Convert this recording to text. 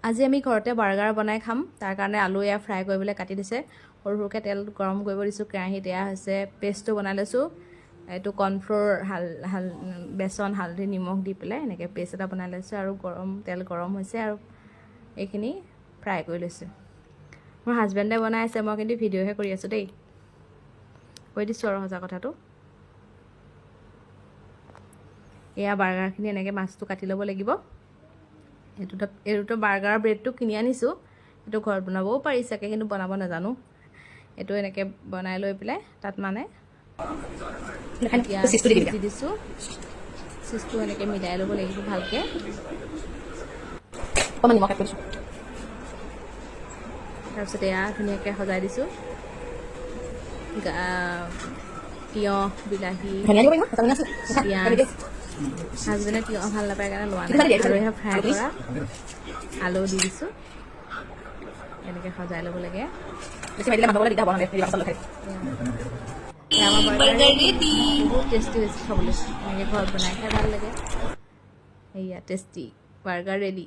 আজি আমি ঘৰতে বাৰ্গাৰ বনাই খাম। তাৰ কাৰণে আলু এয়া ফ্ৰাই কৰিবলৈ কাটি দিছে। সৰু সৰুকৈ তেল গৰম কৰিব দিছোঁ কেৰাহীত। এয়া হৈছে পেষ্টটো বনাই লৈছোঁ। এইটো কৰ্ণফ্ল'ৰ বেচন হালধি নিমখ দি পেলাই এনেকৈ পেষ্ট এটা বনাই লৈছোঁ আৰু তেল গৰম হৈছে আৰু এইখিনি ফ্ৰাই কৰি লৈছোঁ। মোৰ হাজবেণ্ডে বনাই আছে, মই কিন্তু ভিডিঅ'হে কৰি আছোঁ দেই। কৈ দিছোঁ আৰু সঁচা কথাটো। এয়া বাৰ্গাৰখিনি এনেকৈ মাছটো কাটি ল'ব লাগিব। এইটোতো বাৰ্গাৰৰ ব্ৰেডটো কিনি আনিছোঁ। এইটো ঘৰত বনাবও পাৰি চাগে, কিন্তু বনাব নাজানো। এইটো এনেকৈ বনাই লৈ পেলাই তাত মানে পিঁয়াজ দি দিছোঁ। চিজটো এনেকৈ মিলাই ল'ব লাগিব ভালকৈ। তাৰপিছত এয়া ধুনীয়াকৈ সজাই দিছোঁ। তিয়ঁহ, বিলাহী, পিঁয়াজ। হাজবেণ্ডে তিয়ঁহ ভাল নাপায় কাৰণে লোৱা নাই। আৰু এয়া ফ্ৰাই কৰা আলু দি দিছোঁ। এনেকৈ সজাই ল'ব লাগে। বহুত টেষ্টি হৈছে খাবলৈ। এনেকৈ ঘৰত বনাই খাই ভাল লাগে। সেয়া টেষ্টি বাৰ্গাৰ ৰেডি।